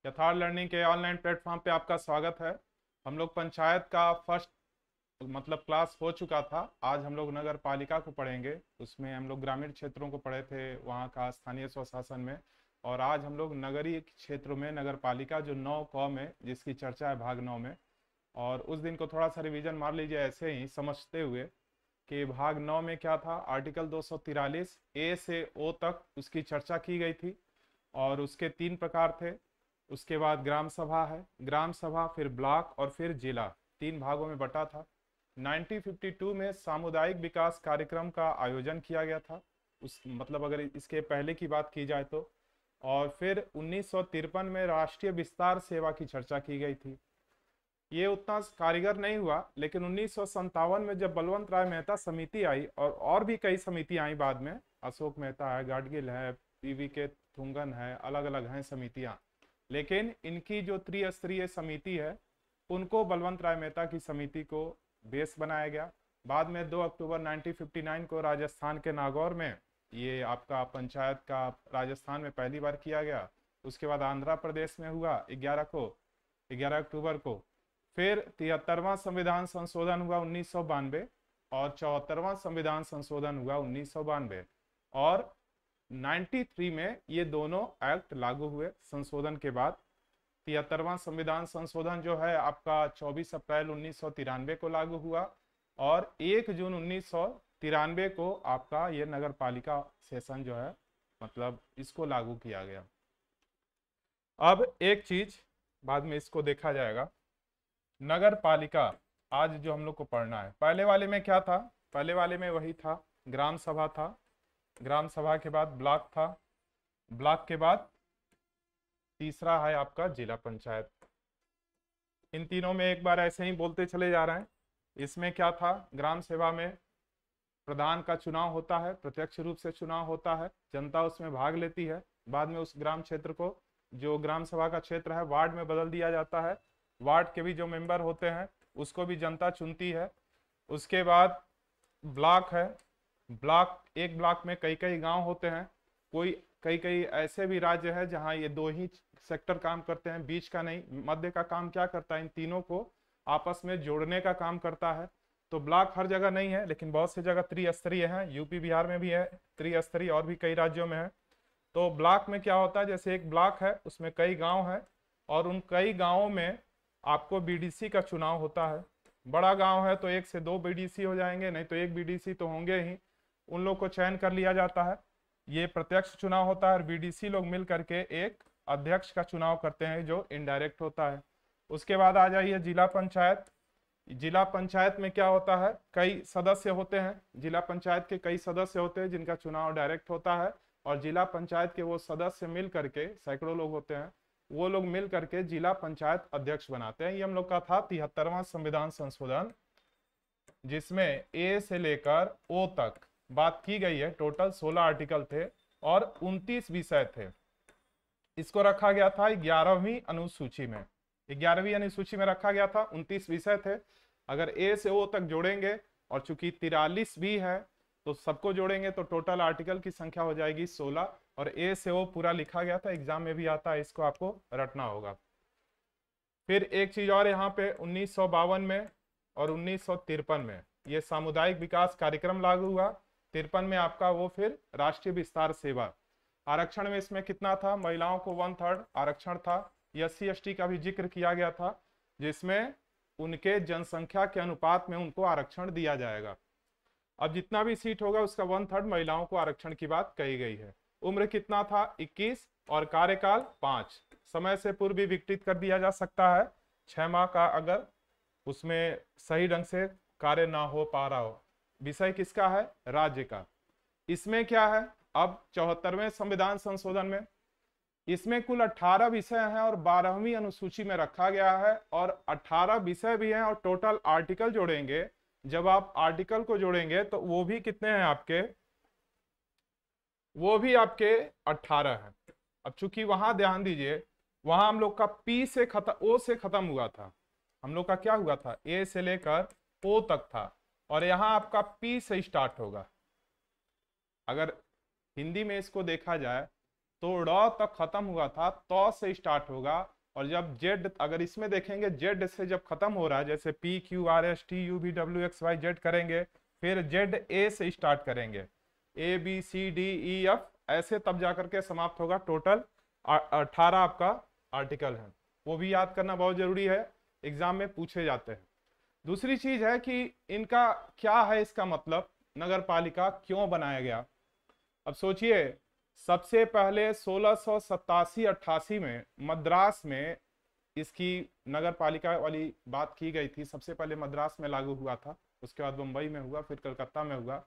यथार्थ लर्निंग के online platform पे आपका स्वागत है। हम लोग पंचायत का फर्स्ट क्लास हो चुका था। आज हम लोग नगर पालिका को पढ़ेंगे। उसमें हम लोग ग्रामीण क्षेत्रों को पढ़े थे, वहाँ का स्थानीय स्वशासन में। और आज हम लोग नगरीय क्षेत्रों में नगर पालिका जो 9 क में जिसकी चर्चा है भाग 9 में। और उस दिन को थोड़ा सा रिवीजन मार लीजिए ऐसे ही समझते हुए कि भाग 9 में क्या था। आर्टिकल 243 ए से ओ तक उसकी चर्चा की गई थी और उसके 3 प्रकार थे। उसके बाद ग्राम सभा है, ग्राम सभा फिर ब्लॉक और फिर जिला, 3 भागों में बटा था। 1952 में सामुदायिक विकास कार्यक्रम का आयोजन किया गया था। उस अगर इसके पहले की बात की जाए तो। और फिर 1953 में राष्ट्रीय विस्तार सेवा की चर्चा की गई थी। ये उतना कारीगर नहीं हुआ, लेकिन 1957 में जब बलवंत राय मेहता समिति आई और भी कई समिति आई बाद में, अशोक मेहता है, गाडगिल है, पीवी के थुंगन है, अलग अलग हैं समितियां। लेकिन इनकी जो त्रिस्तरीय समिति है उनको बलवंत राय मेहता की समिति को बेस बनाया गया। बाद में 2 अक्टूबर 1959 को राजस्थान के नागौर में ये आपका पंचायत का राजस्थान में पहली बार किया गया। उसके बाद आंध्र प्रदेश में हुआ 11 अक्टूबर को। फिर 73वां संविधान संशोधन हुआ 1992 और 74वां संविधान संशोधन हुआ 1992। और 93 में ये दोनों एक्ट लागू हुए संशोधन के बाद। 73वां संविधान संशोधन जो है आपका 24 अप्रैल 1993 को लागू हुआ और 1 जून 1993 को आपका ये नगर पालिका सेशन जो है इसको लागू किया गया। अब एक चीज बाद में इसको देखा जाएगा, नगर पालिका आज जो हम लोग को पढ़ना है। पहले वाले में क्या था? पहले वाले में वही था, ग्राम सभा था, ग्राम सभा के बाद ब्लॉक था, ब्लॉक के बाद तीसरा है आपका जिला पंचायत। इन तीनों में एक बार ऐसे ही बोलते चले जा रहे हैं। इसमें क्या था? ग्राम सेवा में प्रधान का चुनाव होता है, प्रत्यक्ष रूप से चुनाव होता है, जनता उसमें भाग लेती है। बाद में उस ग्राम क्षेत्र को, जो ग्राम सभा का क्षेत्र है, वार्ड में बदल दिया जाता है। वार्ड के भी जो मेंबर होते हैं उसको भी जनता चुनती है। उसके बाद ब्लॉक है। ब्लॉक, एक ब्लॉक में कई कई गांव होते हैं। कई कई ऐसे भी राज्य है जहां ये 2 ही सेक्टर काम करते हैं, बीच का नहीं। मध्य का काम क्या करता है? इन तीनों को आपस में जोड़ने का काम करता है। तो ब्लॉक हर जगह नहीं है, लेकिन बहुत सी जगह त्रिस्तरीय है। यूपी बिहार में भी है त्रिस्तरीय, और भी कई राज्यों में है। तो ब्लॉक में क्या होता है, जैसे एक ब्लॉक है उसमें कई गांव है और उन कई गांवों में आपको बीडीसी का चुनाव होता है। बड़ा गांव है तो 1 से 2 बीडीसी हो जाएंगे, नहीं तो 1 बीडीसी तो होंगे ही। उन लोग को चयन कर लिया जाता है। ये प्रत्यक्ष चुनाव होता है और बीडीसी लोग मिल करके एक अध्यक्ष का चुनाव करते हैं जो इनडायरेक्ट होता है। उसके बाद आ जाइए जिला पंचायत। जिला पंचायत में क्या होता है? कई सदस्य होते हैं, जिला पंचायत के कई सदस्य होते हैं जिनका चुनाव डायरेक्ट होता है। और जिला पंचायत के वो सदस्य मिल करके, सैकड़ों लोग होते हैं, वो लोग मिल करके जिला पंचायत अध्यक्ष बनाते हैं। ये हम लोग का था 73वां संविधान संशोधन, जिसमें ए से लेकर ओ तक बात की गई है। टोटल 16 आर्टिकल थे और 29 विषय थे। इसको रखा गया था 11वीं अनुसूची में। 11वीं अनुसूची में रखा गया था, 29 विषय थे। अगर ए से ओ तक जोड़ेंगे, और चूंकि 43 भी है तो सबको जोड़ेंगे तो टोटल आर्टिकल की संख्या हो जाएगी 16। और ए से ओ पूरा लिखा गया था, एग्जाम में भी आता है, इसको आपको रटना होगा। फिर एक चीज और, यहाँ पे 1952 में और 1953 में ये सामुदायिक विकास कार्यक्रम लागू हुआ। 53 में आपका वो फिर राष्ट्रीय विस्तार सेवा। आरक्षण में इसमें कितना था? महिलाओं को 1/3 आरक्षण था। एससी एसटी का भी जिक्र किया गया था, जिसमें उनके जनसंख्या के अनुपात में उनको आरक्षण दिया जाएगा। अब जितना भी सीट होगा उसका 1/3 महिलाओं को आरक्षण की बात कही गई है। उम्र कितना था? 21 और कार्यकाल 5। समय से पूर्व भी विघटित कर दिया जा सकता है, 6 माह का, अगर उसमें सही ढंग से कार्य ना हो पा रहा हो। विषय किसका है? राज्य का। इसमें क्या है? अब 74वें संविधान संशोधन में इसमें कुल 18 विषय हैं और 12वीं अनुसूची में रखा गया है। और 18 विषय भी हैं और टोटल आर्टिकल जोड़ेंगे, जब आप आर्टिकल को जोड़ेंगे तो वो भी कितने हैं आपके? वो भी आपके 18 हैं। अब चूंकि वहां ध्यान दीजिए, वहां हम लोग का पी से खत्म, ओ से खत्म हुआ था। हम लोग का क्या हुआ था? ए से लेकर ओ तक था। और यहां आपका पी से स्टार्ट होगा। अगर हिंदी में इसको देखा जाए तो ड़ तक खत्म हुआ था, तो से स्टार्ट होगा। और जब जेड, अगर इसमें देखेंगे जेड से जब खत्म हो रहा है, जैसे P Q R S T U V W X Y Z करेंगे, फिर जेड ए से स्टार्ट करेंगे, A B C D E F, ऐसे तब जाकर के समाप्त होगा। टोटल 18 आपका आर्टिकल है, वो भी याद करना बहुत जरूरी है, एग्जाम में पूछे जाते हैं। दूसरी चीज है कि इनका क्या है, इसका मतलब नगर पालिका क्यों बनाया गया। अब सोचिए, सबसे पहले 1687-88 में मद्रास में इसकी नगर पालिका वाली बात की गई थी। सबसे पहले मद्रास में लागू हुआ था, उसके बाद मुंबई में हुआ, फिर कलकत्ता में हुआ।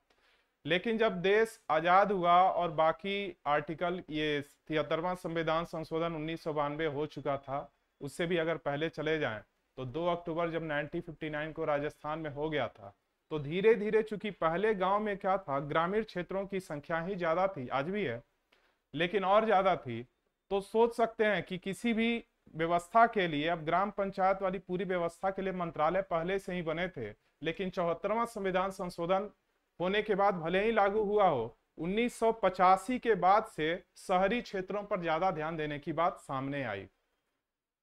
लेकिन जब देश आजाद हुआ और बाकी आर्टिकल, ये 73वां संविधान संशोधन 1992 हो चुका था, उससे भी अगर पहले चले जाएं तो 2 अक्टूबर जब 1959 को राजस्थान में हो गया था, तो धीरे धीरे, चूंकि पहले गांव में क्या था, ग्रामीण क्षेत्रों की संख्या ही ज्यादा थी, आज भी है लेकिन और ज्यादा थी, तो सोच सकते हैं कि किसी भी व्यवस्था के लिए, अब ग्राम पंचायत वाली पूरी व्यवस्था के लिए मंत्रालय पहले से ही बने थे, लेकिन 74वां संविधान संशोधन होने के बाद भले ही लागू हुआ हो, 1985 के बाद से शहरी क्षेत्रों पर ज्यादा ध्यान देने की बात सामने आई।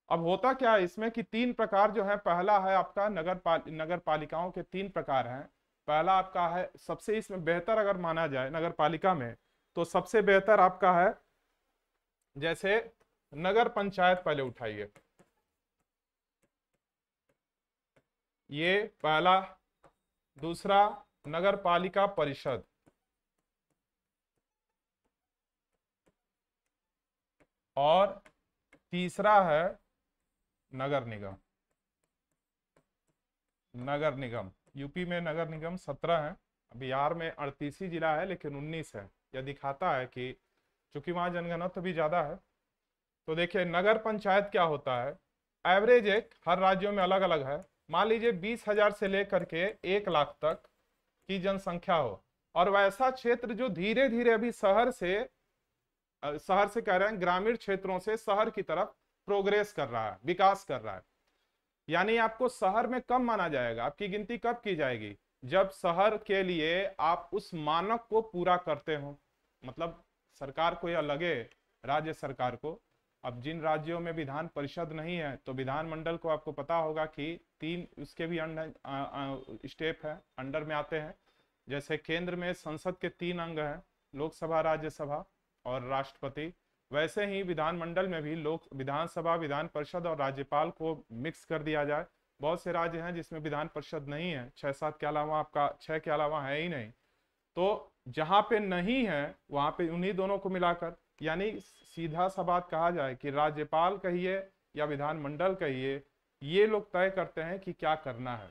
अब होता क्या है इसमें कि 3 प्रकार जो है, पहला है आपका नगर पालिकाओं के 3 प्रकार हैं। पहला आपका है, सबसे इसमें बेहतर अगर माना जाए नगर पालिका में, तो सबसे बेहतर आपका है, जैसे नगर पंचायत पहले उठाइए, ये पहला। दूसरा नगर पालिका परिषद, और तीसरा है नगर निगम। नगर निगम, यूपी में नगर निगम 17 है, बिहार में 38 जिला है लेकिन 19 है। यह दिखाता है कि चूंकि वहां जनघनत्व भी ज्यादा है। तो देखिए, नगर पंचायत क्या होता है, एवरेज एक हर राज्यों में अलग अलग है। मान लीजिए 20,000 से लेकर के 1 लाख तक की जनसंख्या हो, और वैसा क्षेत्र जो धीरे धीरे अभी शहर से कह रहे हैं, ग्रामीण क्षेत्रों से शहर की तरफ प्रोग्रेस कर रहा है, विकास कर रहा है। यानी आपको शहर में कब माना जाएगा, आपकी गिनती कब की जाएगी, जब शहर के लिए आप उस मानक को पूरा करते हो। मतलब सरकार को यह लगे, राज्य सरकार को, अब जिन राज्यों में विधान परिषद नहीं है, तो विधानमंडल को आपको पता होगा कि 3 उसके भी स्टेप है, अंडर में आते हैं। जैसे केंद्र में संसद के 3 अंग हैं, लोकसभा, राज्यसभा और राष्ट्रपति। वैसे ही विधानमंडल में भी विधानसभा, विधान परिषद और राज्यपाल को मिक्स कर दिया जाए। बहुत से राज्य हैं जिसमें विधान परिषद नहीं है, 6-7 के अलावा, आपका 6 के अलावा है ही नहीं। तो जहां पे नहीं है वहां पे उन्हीं दोनों को मिलाकर, यानी सीधा सा बात कहा जाए कि राज्यपाल कहिए या विधानमंडल कहिए, ये लोग तय करते हैं कि क्या करना है।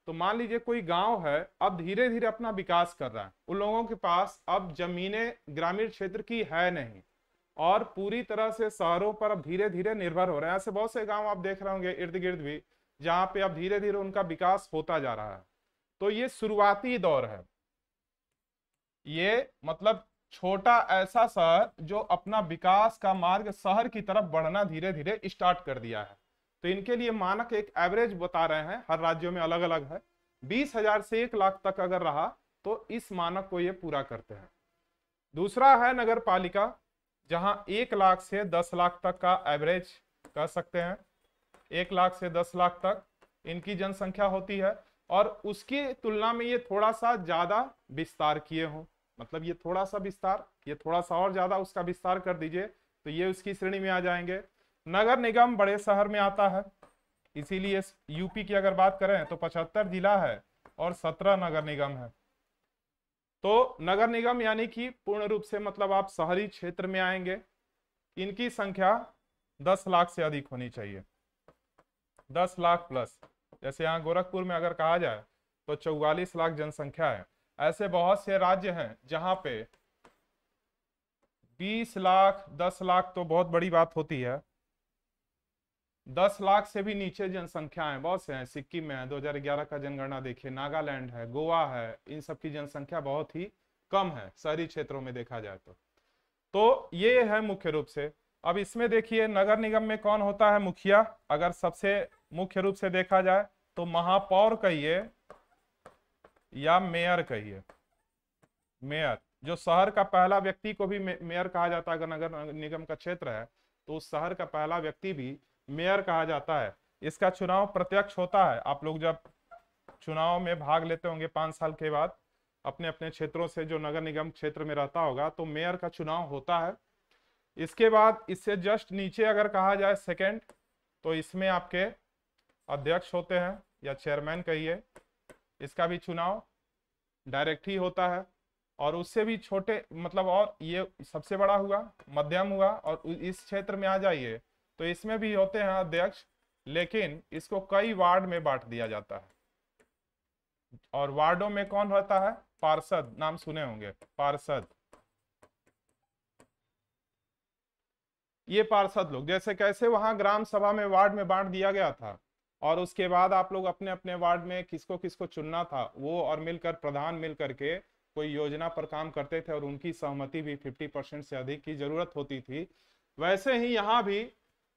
तो मान लीजिए कोई गांव है, अब धीरे धीरे अपना विकास कर रहा है, उन लोगों के पास अब जमीनें ग्रामीण क्षेत्र की है नहीं, और पूरी तरह से शहरों पर अब धीरे धीरे निर्भर हो रहे हैं। ऐसे बहुत से गांव आप देख रहे होंगे इर्द गिर्द भी, जहां पे अब धीरे धीरे उनका विकास होता जा रहा है। तो ये शुरुआती दौर है, ये मतलब छोटा ऐसा शहर जो अपना विकास का मार्ग शहर की तरफ बढ़ना धीरे धीरे स्टार्ट कर दिया है। तो इनके लिए मानक एक एवरेज बता रहे हैं, हर राज्यों में अलग अलग है। 20,000 से 1 लाख तक अगर रहा तो इस मानक को ये पूरा करते हैं। दूसरा है नगर पालिका, जहां 1 लाख से 10 लाख तक का एवरेज कह सकते हैं, 1 लाख से 10 लाख तक इनकी जनसंख्या होती है। और उसकी तुलना में ये थोड़ा सा ज्यादा विस्तार किए हों, मतलब ये थोड़ा सा विस्तार, ये थोड़ा सा और ज्यादा उसका विस्तार कर दीजिए तो ये उसकी श्रेणी में आ जाएंगे। नगर निगम बड़े शहर में आता है, इसीलिए यूपी की अगर बात करें तो 75 जिला है और 17 नगर निगम है। तो नगर निगम यानी कि पूर्ण रूप से मतलब आप शहरी क्षेत्र में आएंगे, इनकी संख्या 10 लाख से अधिक होनी चाहिए, 10 लाख प्लस। जैसे यहाँ गोरखपुर में अगर कहा जाए तो 44 लाख जनसंख्या है। ऐसे बहुत से राज्य हैं जहां पे 20 लाख, 10 लाख तो बहुत बड़ी बात होती है, 10 लाख से भी नीचे जनसंख्या है बहुत से हैं। सिक्किम में है, 2011 का जनगणना देखिए, नागालैंड है, गोवा है, इन सब की जनसंख्या बहुत ही कम है शहरी क्षेत्रों में देखा जाए तो ये है मुख्य रूप से। अब इसमें देखिए नगर निगम में कौन होता है मुखिया, अगर सबसे मुख्य रूप से देखा जाए तो महापौर कहिए या मेयर कहिए, मेयर, जो शहर का पहला व्यक्ति को भी मेयर कहा जाता है, अगर नगर निगम का क्षेत्र है तो उस शहर का पहला व्यक्ति भी मेयर कहा जाता है। इसका चुनाव प्रत्यक्ष होता है। आप लोग जब चुनाव में भाग लेते होंगे 5 साल के बाद, अपने अपने क्षेत्रों से जो नगर निगम क्षेत्र में रहता होगा, तो मेयर का चुनाव होता है। इसके बाद इससे जस्ट नीचे अगर कहा जाए सेकंड, तो इसमें आपके अध्यक्ष होते हैं या चेयरमैन कहिए, इसका भी चुनाव डायरेक्ट ही होता है। और उससे भी छोटे मतलब, और ये सबसे बड़ा हुआ, मध्यम हुआ, और इस क्षेत्र में आ जाइए तो इसमें भी होते हैं अध्यक्ष, लेकिन इसको कई वार्ड में बांट दिया जाता है। और वार्डों में कौन रहता है? पार्षद, नाम सुने होंगे, पार्षद। ये पार्षद लोग, जैसे कैसे वहां ग्राम सभा में वार्ड में बांट दिया गया था, और उसके बाद आप लोग अपने अपने वार्ड में किसको किसको चुनना था वो, और मिलकर प्रधान मिलकर के कोई योजना पर काम करते थे, और उनकी सहमति भी 50% से अधिक की जरूरत होती थी। वैसे ही यहाँ भी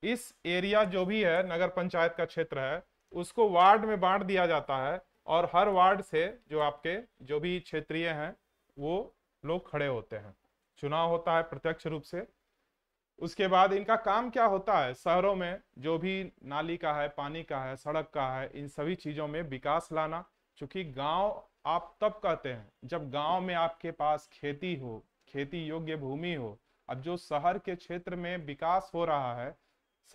इस एरिया जो भी है नगर पंचायत का क्षेत्र है, उसको वार्ड में बांट दिया जाता है, और हर वार्ड से जो आपके जो भी क्षेत्रीय हैं वो लोग खड़े होते हैं, चुनाव होता है प्रत्यक्ष रूप से। उसके बाद इनका काम क्या होता है? शहरों में जो भी नाली का है, पानी का है, सड़क का है, इन सभी चीजों में विकास लाना। क्योंकि गांव आप तब कहते हैं जब गांव में आपके पास खेती हो, खेती योग्य भूमि हो। अब जो शहर के क्षेत्र में विकास हो रहा है,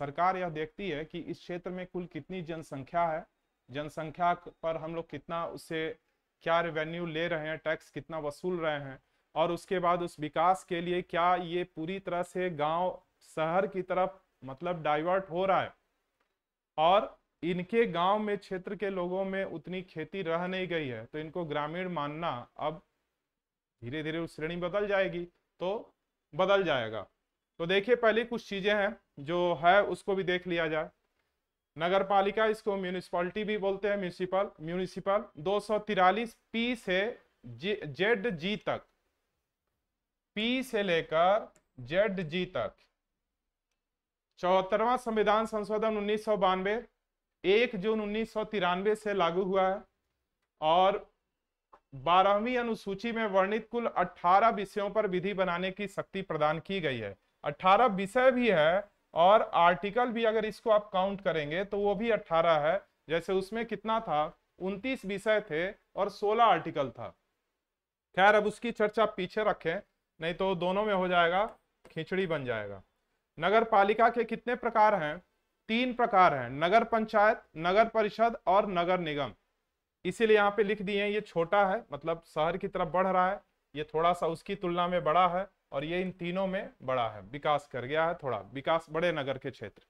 सरकार यह देखती है कि इस क्षेत्र में कुल कितनी जनसंख्या है, जनसंख्या पर हम लोग कितना उससे क्या रेवेन्यू ले रहे हैं, टैक्स कितना वसूल रहे हैं, और उसके बाद उस विकास के लिए क्या ये पूरी तरह से गांव शहर की तरफ मतलब डाइवर्ट हो रहा है, और इनके गांव में क्षेत्र के लोगों में उतनी खेती रह नहीं गई है, तो इनको ग्रामीण मानना अब धीरे धीरे उस श्रेणी बदल जाएगी, तो बदल जाएगा। तो देखिए पहले कुछ चीजें हैं जो है उसको भी देख लिया जाए। नगर पालिका, इसको म्यूनिसिपैलिटी भी बोलते हैं, म्यूनिसिपल 243 पी से जेड जी तक, पी से लेकर जेड जी तक। 74वां संविधान संशोधन 1992 1 जून 1993 से लागू हुआ है, और 12वीं अनुसूची में वर्णित कुल 18 विषयों पर विधि बनाने की शक्ति प्रदान की गई है। 18 विषय भी है, और आर्टिकल भी अगर इसको आप काउंट करेंगे तो वो भी 18 है। जैसे उसमें कितना था, 29 विषय थे और 16 आर्टिकल था। खैर अब उसकी चर्चा पीछे रखें, नहीं तो दोनों में हो जाएगा, खिचड़ी बन जाएगा। नगर पालिका के कितने प्रकार हैं? 3 प्रकार हैं, नगर पंचायत, नगर परिषद और नगर निगम। इसीलिए यहाँ पे लिख दिए हैं, ये छोटा है मतलब शहर की तरफ बढ़ रहा है, ये थोड़ा सा उसकी तुलना में बड़ा है, और ये इन तीनों में बड़ा है, विकास कर गया है, थोड़ा विकास बड़े नगर के क्षेत्र।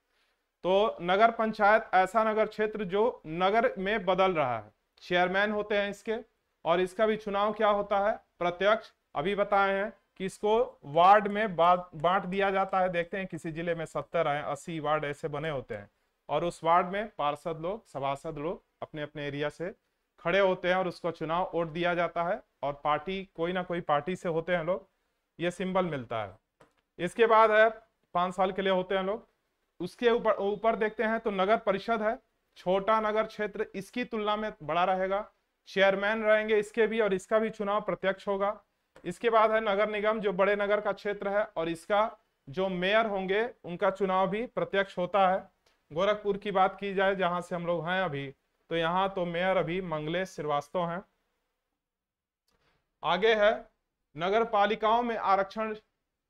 तो नगर पंचायत ऐसा नगर क्षेत्र जो नगर में बदल रहा है, चेयरमैन होते हैं इसके, और इसका भी चुनाव क्या होता है? प्रत्यक्ष। अभी बताए हैं कि इसको वार्ड में बांट दिया जाता है। देखते हैं किसी जिले में 70 है, 80 वार्ड ऐसे बने होते हैं, और उस वार्ड में पार्षद लोग, सभासद लोग अपने अपने एरिया से खड़े होते हैं, और उसको चुनाव वोट दिया जाता है, और पार्टी कोई ना कोई पार्टी से होते हैं लोग, ये सिंबल मिलता है। इसके बाद है 5 साल के लिए होते हैं लोग। उसके ऊपर देखते हैं तो नगर परिषद है, छोटा नगर क्षेत्र, इसकी तुलना में बड़ा रहेगा, चेयरमैन रहेंगे इसके भी, और इसका भी चुनाव प्रत्यक्ष होगा। इसके बाद है नगर निगम, जो बड़े नगर का क्षेत्र है, और इसका जो मेयर होंगे उनका चुनाव भी प्रत्यक्ष होता है। गोरखपुर की बात की जाए जहां से हम लोग हैं अभी, तो यहाँ तो मेयर अभी मंगलेश श्रीवास्तव हैं। आगे है नगर पालिकाओं में आरक्षण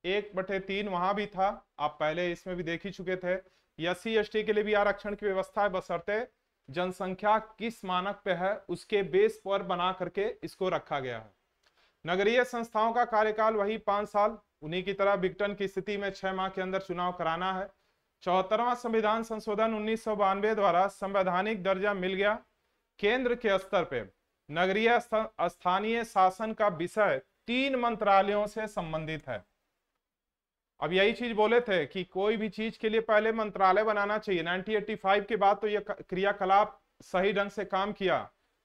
1/3 वहां भी था, आप पहले इसमें भी देख ही चुके थे। SC ST के लिए भी आरक्षण की व्यवस्था है, बशर्ते जनसंख्या किस मानक पे है उसके बेस पर बना करके इसको रखा गया है। नगरीय संस्थाओं का कार्यकाल वही 5 साल, उन्हीं की तरह विघटन की स्थिति में 6 माह के अंदर चुनाव कराना है। 74वां संविधान संशोधन 1992 द्वारा संवैधानिक दर्जा मिल गया। केंद्र के स्तर पे नगरीय स्थानीय शासन का विषय 3 मंत्रालयों से संबंधित है। अब यही चीज बोले थे कि कोई भी चीज के लिए पहले मंत्रालय बनाना चाहिए। 1985 के बाद तो यह क्रियाकलाप सही ढंग से काम किया।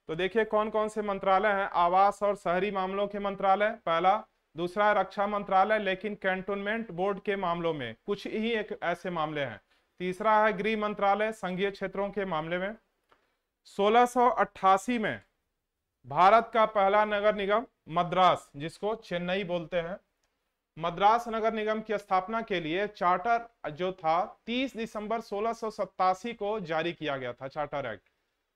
तो देखिए कौन कौन से मंत्रालय हैं। आवास और शहरी मामलों के मंत्रालय पहला, दूसरा रक्षा मंत्रालय लेकिन कैंटोनमेंट बोर्ड के मामलों में कुछ ही एक ऐसे मामले हैं। तीसरा है गृह मंत्रालय संघीय क्षेत्रों के मामले में। 1688 में भारत का पहला नगर निगम मद्रास, जिसको चेन्नई बोलते हैं, मद्रास नगर निगम की स्थापना के लिए चार्टर जो था 30 दिसंबर 1687 को जारी किया गया था। चार्टर एक्ट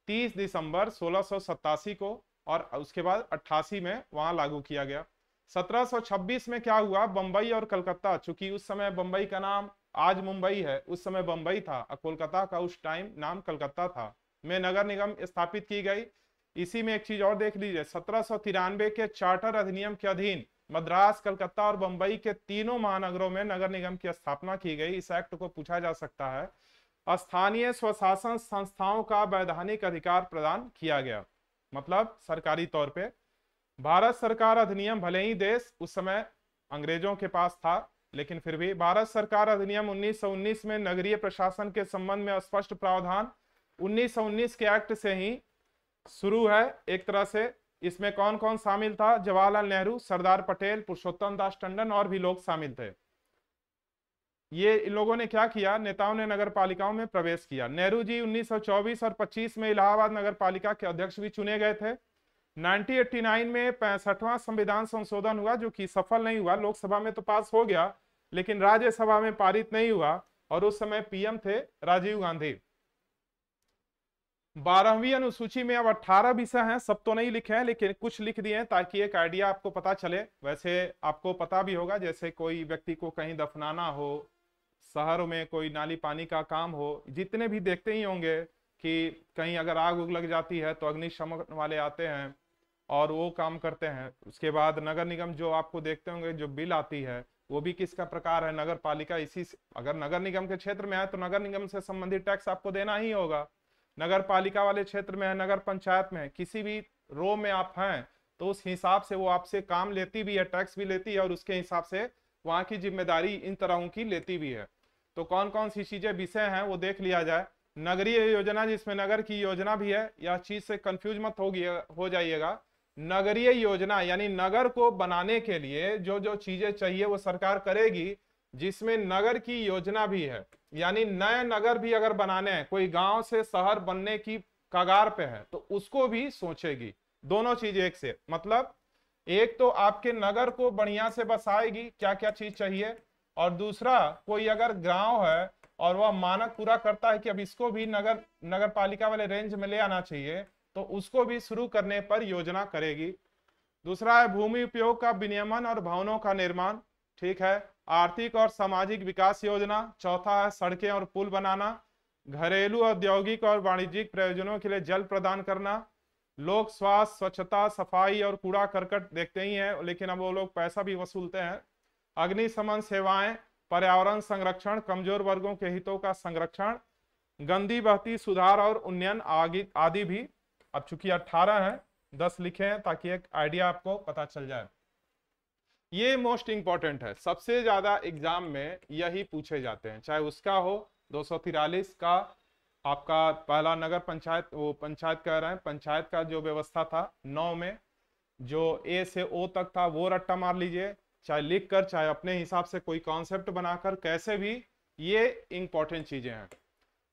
30 दिसंबर 1687 को, और उसके बाद 88 में वहां लागू किया गया। 1726 में क्या हुआ, बंबई और कलकत्ता, चूंकि उस समय बंबई का नाम आज मुंबई है, उस समय बंबई था, कोलकाता का उस टाइम नाम कलकत्ता था, में नगर निगम स्थापित की गई। इसी में एक चीज और देख लीजिए, 1793 के चार्टर अधिनियम के अधीन मद्रास, कलकत्ता और बंबई के तीनों महानगरों में नगर निगम की स्थापना की गई। इस एक्ट को पूछा जा सकता है। स्थानीय स्वशासन संस्थाओं का वैधानिक अधिकार प्रदान किया गया, मतलब सरकारी तौर पे। भारत सरकार अधिनियम, भले ही देश उस समय अंग्रेजों के पास था, लेकिन फिर भी भारत सरकार अधिनियम 1919 में नगरीय प्रशासन के संबंध में स्पष्ट प्रावधान 1919 के एक्ट से ही शुरू है एक तरह से। इसमें कौन कौन शामिल था, जवाहरलाल नेहरू, सरदार पटेल, पुरुषोत्तम दास टंडन और भी लोग शामिल थे। ये इन लोगों ने क्या किया, नेताओं ने नगर पालिकाओं में प्रवेश किया। नेहरू जी 1924 और 25 में इलाहाबाद नगर पालिका के अध्यक्ष भी चुने गए थे। 1989 में 65वां संविधान संशोधन हुआ, जो कि सफल नहीं हुआ। लोकसभा में तो पास हो गया, लेकिन राज्यसभा में पारित नहीं हुआ, और उस समय पीएम थे राजीव गांधी। 12वीं अनुसूची में अब 18 विषय हैं, सब तो नहीं लिखे हैं, लेकिन कुछ लिख दिए हैं ताकि एक आइडिया आपको पता चले। वैसे आपको पता भी होगा, जैसे कोई व्यक्ति को कहीं दफनाना हो, शहरों में कोई नाली पानी का काम हो, जितने भी देखते ही होंगे कि कहीं अगर आग उग लग जाती है तो अग्निशमन वाले आते हैं और वो काम करते हैं। उसके बाद नगर निगम जो आपको देखते होंगे, जो बिल आती है वो भी किसका प्रकार है, नगर पालिका। इसी अगर नगर निगम के क्षेत्र में है तो नगर निगम से संबंधित टैक्स आपको देना ही होगा। नगर पालिका वाले क्षेत्र में है, नगर पंचायत में है, किसी भी रो में आप हैं तो उस हिसाब से वो आपसे काम लेती भी है, टैक्स भी लेती है, और उसके हिसाब से वहां की जिम्मेदारी इन तरह की लेती भी है। तो कौन कौन सी चीजें विषय हैं वो देख लिया जाए। नगरीय योजना, जिसमें नगर की योजना भी है, यह चीज से कंफ्यूज मत हो जाइएगा। नगरीय योजना यानी नगर को बनाने के लिए जो जो चीजें चाहिए वो सरकार करेगी, जिसमें नगर की योजना भी है। यानी नए नगर भी अगर बनाने हैं, कोई गांव से शहर बनने की कगार पे है, तो उसको भी सोचेगी। दोनों चीज एक से, मतलब एक तो आपके नगर को बढ़िया से बसाएगी, क्या क्या चीज चाहिए, और दूसरा कोई अगर गांव है और वह मानक पूरा करता है कि अब इसको भी नगर पालिका वाले रेंज में ले आना चाहिए, तो उसको भी शुरू करने पर योजना करेगी। दूसरा है भूमि उपयोग का विनियमन और भवनों का निर्माण, ठीक है। आर्थिक और सामाजिक विकास योजना। चौथा है सड़कें और पुल बनाना। घरेलू, औद्योगिक और वाणिज्यिक प्रयोजनों के लिए जल प्रदान करना। लोक स्वास्थ्य, स्वच्छता, सफाई और कूड़ा करकट देखते ही हैं, लेकिन अब वो लोग पैसा भी वसूलते हैं। अग्निशमन सेवाएं, पर्यावरण संरक्षण, कमजोर वर्गों के हितों का संरक्षण, गंदी बहती सुधार और उन्नयन आदि भी। अब चूंकि 18 है, 10 लिखे हैं ताकि एक आइडिया आपको पता चल जाए। ये मोस्ट इंपॉर्टेंट है, सबसे ज्यादा एग्जाम में यही पूछे जाते हैं, चाहे उसका हो 243 का आपका पहला नगर पंचायत, वो पंचायत कह रहे हैं, पंचायत का जो व्यवस्था था 9 में, जो ए से ओ तक था, वो रट्टा मार लीजिए, चाहे लिख कर चाहे अपने हिसाब से कोई कॉन्सेप्ट बनाकर, कैसे भी, ये इंपॉर्टेंट चीजें हैं।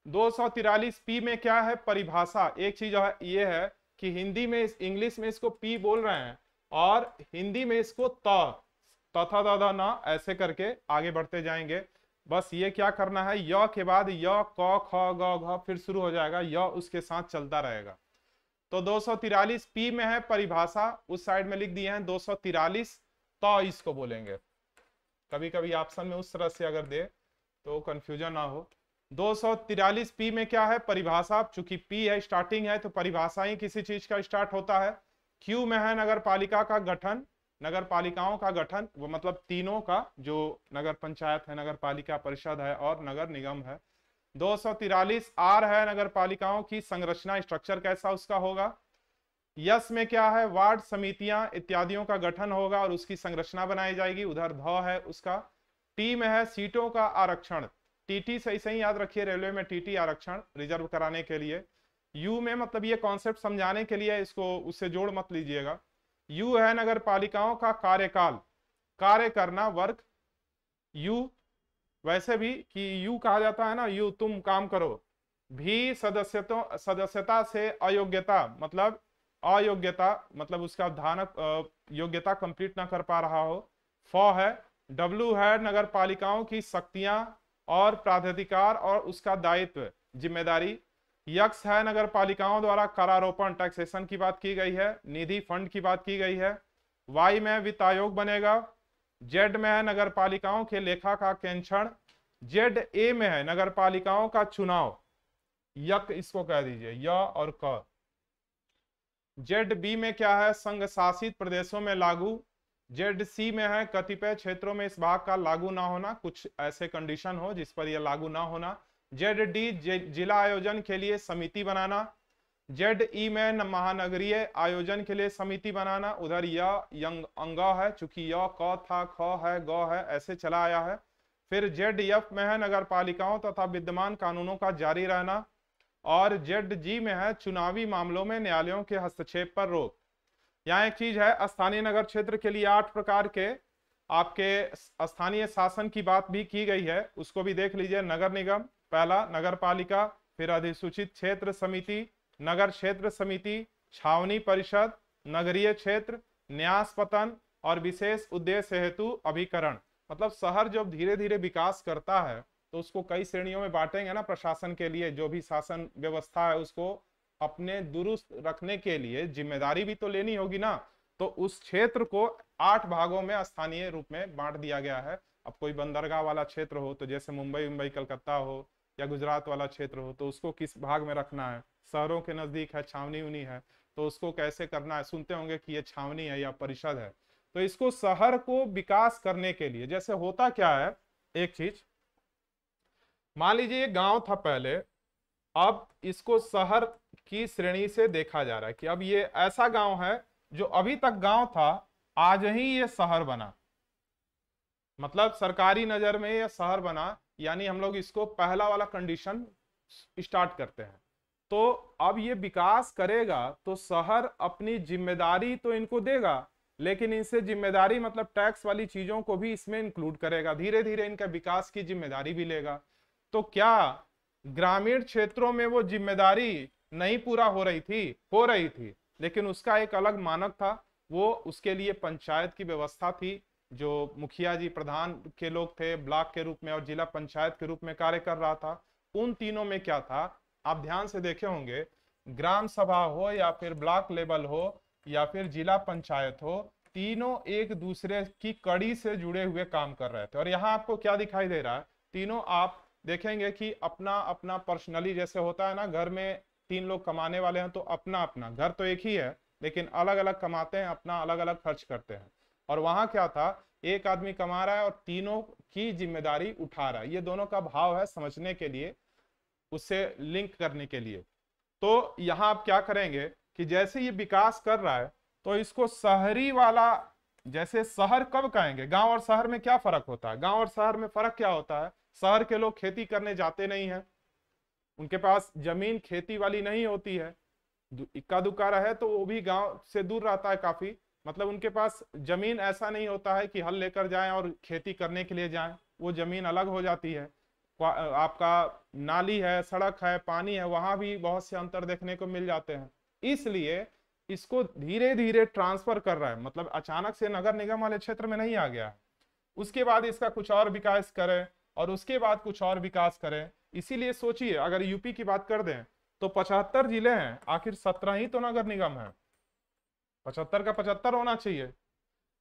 243 पी में क्या है, परिभाषा। एक चीज ये है कि हिंदी में, इंग्लिश में इसको पी बोल रहे हैं और हिंदी में इसको तथा दादा ना ऐसे करके आगे बढ़ते जाएंगे। बस ये क्या करना है, य के बाद य, क, ख, ग, घ फिर शुरू हो जाएगा, य उसके साथ चलता रहेगा। तो 243 पी में है परिभाषा, उस साइड में लिख दिए हैं 243 तो इसको बोलेंगे। कभी कभी ऑप्शन में उस तरह से अगर दे तो कंफ्यूजन ना हो। 243 पी में क्या है, परिभाषा। चूंकि पी है, स्टार्टिंग है, तो परिभाषा ही किसी चीज का स्टार्ट होता है। क्यू में है नगर पालिका का गठन, नगर पालिकाओं का गठन, वो मतलब तीनों का, जो नगर पंचायत है, नगर पालिका परिषद है और नगर निगम है। 243 आर है नगर पालिकाओं की संरचना, स्ट्रक्चर कैसा उसका होगा। यस में क्या है, वार्ड समितियां इत्यादियों का गठन होगा और उसकी संरचना बनाई जाएगी, उधर ध है उसका। टी में है सीटों का आरक्षण, टीटी सही सही याद रखिए, रेलवे में टीटी आरक्षण रिजर्व कराने के लिए। यू में मतलब ये कॉन्सेप्ट समझाने के लिए, इसको उससे जोड़ मत लीजिएगा। यू है नगर पालिकाओं का कार्यकाल, कार्य करना, वर्क। यू वैसे भी कि यू कहा जाता है ना, यू तुम काम करो। भी सदस्यता से अयोग्यता, मतलब अयोग्यता मतलब उसका धानक योग्यता कंप्लीट ना कर पा रहा हो। है डब्ल्यू है नगर पालिकाओं की शक्तियां और प्राधिकार और उसका दायित्व जिम्मेदारी। यक्स है नगर पालिकाओं द्वारा करारोपण टैक्सेशन की बात की गई है, निधि फंड की बात की गई है। वाई में वित्त आयोग बनेगा। जेड में है नगर पालिकाओं के लेखा का कैंक्षण। जेड ए में है नगर पालिकाओं का चुनाव, यक इसको कह दीजिए य और क। जेड बी में क्या है, संघ शासित प्रदेशों में लागू। जेड सी में है कतिपय क्षेत्रों में इस भाग का लागू ना होना, कुछ ऐसे कंडीशन हो जिस पर यह लागू ना होना। जेड डी जिला आयोजन के लिए समिति बनाना। जेड ई में महानगरीय आयोजन के लिए समिति बनाना। उधर यंग अंग है, चूंकि य क था, ख है, ग है, ऐसे चला आया है। फिर जेड एफ में है नगर पालिकाओं तथा विद्यमान कानूनों का जारी रहना। और जेड जी में है चुनावी मामलों में न्यायालयों के हस्तक्षेप पर रोक। यहाँ एक चीज है, स्थानीय नगर क्षेत्र के लिए 8 प्रकार के आपके स्थानीय शासन की बात भी की गई है, उसको भी देख लीजिए। नगर निगम, पहला नगर पालिका, फिर अधिसूचित क्षेत्र समिति, नगर क्षेत्र समिति, छावनी परिषद, नगरीय क्षेत्र, न्यास पतन और विशेष उद्देश्य हेतु अभिकरण। मतलब शहर जब धीरे धीरे विकास करता है तो उसको कई श्रेणियों में बांटेंगे ना प्रशासन के लिए। जो भी शासन व्यवस्था है उसको अपने दुरुस्त रखने के लिए जिम्मेदारी भी तो लेनी होगी ना। तो उस क्षेत्र को 8 भागों में स्थानीय रूप में बांट दिया गया है। अब कोई बंदरगाह वाला क्षेत्र हो तो जैसे मुंबई कलकत्ता हो, या गुजरात वाला क्षेत्र हो तो उसको किस भाग में रखना है। शहरों के नजदीक है, छावनी उनी है, तो उसको कैसे करना है। सुनते होंगे कि ये छावनी है या परिषद है। तो इसको शहर को विकास करने के लिए जैसे होता क्या है, एक चीज मान लीजिए ये गांव था पहले, अब इसको शहर की श्रेणी से देखा जा रहा है कि अब ये ऐसा गांव है जो अभी तक गांव था, आज ही ये शहर बना। मतलब सरकारी नजर में ये शहर बना, यानी हम लोग इसको पहला वाला कंडीशन स्टार्ट करते हैं। तो अब ये विकास करेगा तो शहर अपनी जिम्मेदारी तो इनको देगा, लेकिन इनसे जिम्मेदारी मतलब टैक्स वाली चीजों को भी इसमें इंक्लूड करेगा। धीरे धीरे इनका विकास की जिम्मेदारी भी लेगा। तो क्या ग्रामीण क्षेत्रों में वो जिम्मेदारी नहीं पूरा हो रही थी? हो रही थी, लेकिन उसका एक अलग मानक था। वो उसके लिए पंचायत की व्यवस्था थी, जो मुखिया जी प्रधान के लोग थे, ब्लॉक के रूप में और जिला पंचायत के रूप में कार्य कर रहा था। उन तीनों में क्या था, आप ध्यान से देखे होंगे, ग्राम सभा हो या फिर ब्लॉक लेवल हो या फिर जिला पंचायत हो, तीनों एक दूसरे की कड़ी से जुड़े हुए काम कर रहे थे। और यहाँ आपको क्या दिखाई दे रहा है, तीनों आप देखेंगे कि अपना अपना पर्सनली, जैसे होता है ना घर में 3 लोग कमाने वाले हैं तो अपना अपना, घर तो एक ही है लेकिन अलग अलग कमाते हैं, अपना अलग अलग खर्च करते हैं। और वहां क्या था, एक आदमी कमा रहा है और तीनों की जिम्मेदारी उठा रहा है। ये दोनों का भाव है समझने के लिए, उससे लिंक करने के लिए। तो यहां आप क्या करेंगे कि जैसे ये विकास कर रहा है तो इसको शहरी वाला, जैसे शहर कब कहेंगे, गांव और शहर में क्या फर्क होता है? गांव और शहर में फर्क क्या होता है, शहर के लोग खेती करने जाते नहीं है, उनके पास जमीन खेती वाली नहीं होती है, इक्का दुक्का रहे तो वो भी गांव से दूर रहता है काफी। मतलब उनके पास जमीन ऐसा नहीं होता है कि हल लेकर जाएं और खेती करने के लिए जाएं, वो जमीन अलग हो जाती है। आपका नाली है, सड़क है, पानी है, वहां भी बहुत से अंतर देखने को मिल जाते हैं। इसलिए इसको धीरे धीरे ट्रांसफर कर रहा है, मतलब अचानक से नगर निगम वाले क्षेत्र में नहीं आ गया है। उसके बाद इसका कुछ और विकास करें और उसके बाद कुछ और विकास करें। इसीलिए सोचिए, अगर यूपी की बात कर दें तो 75 जिले हैं, आखिर 17 ही तो नगर निगम है। 75 का 75 होना चाहिए।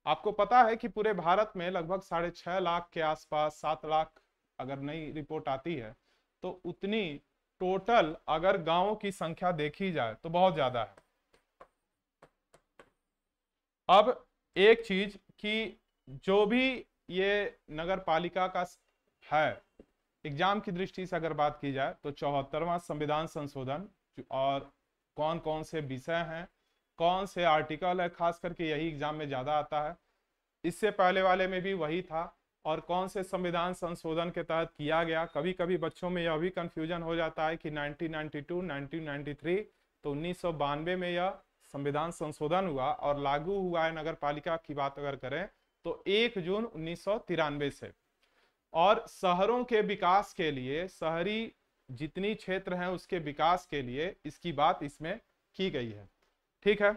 आपको पता है कि पूरे भारत में लगभग 6.5 लाख के आसपास, 7 लाख अगर नई रिपोर्ट आती है तो उतनी टोटल अगर गांवों की संख्या देखी जाए तो बहुत ज्यादा है। अब एक चीज कि जो भी ये नगर पालिका का है, एग्जाम की दृष्टि से अगर बात की जाए तो 74वां संविधान संशोधन, और कौन कौन से विषय हैं, कौन से आर्टिकल है, खास करके यही एग्जाम में ज्यादा आता है। इससे पहले वाले में भी वही था, और कौन से संविधान संशोधन के तहत किया गया। कभी कभी बच्चों में यह भी कंफ्यूजन हो जाता है कि 1992, 1993, तो 1992 में यह संविधान संशोधन हुआ और लागू हुआ है नगर पालिका की बात अगर करें तो 1 जून 1993 से। और शहरों के विकास के लिए, शहरी जितनी क्षेत्र हैं उसके विकास के लिए इसकी बात इसमें की गई है। ठीक है,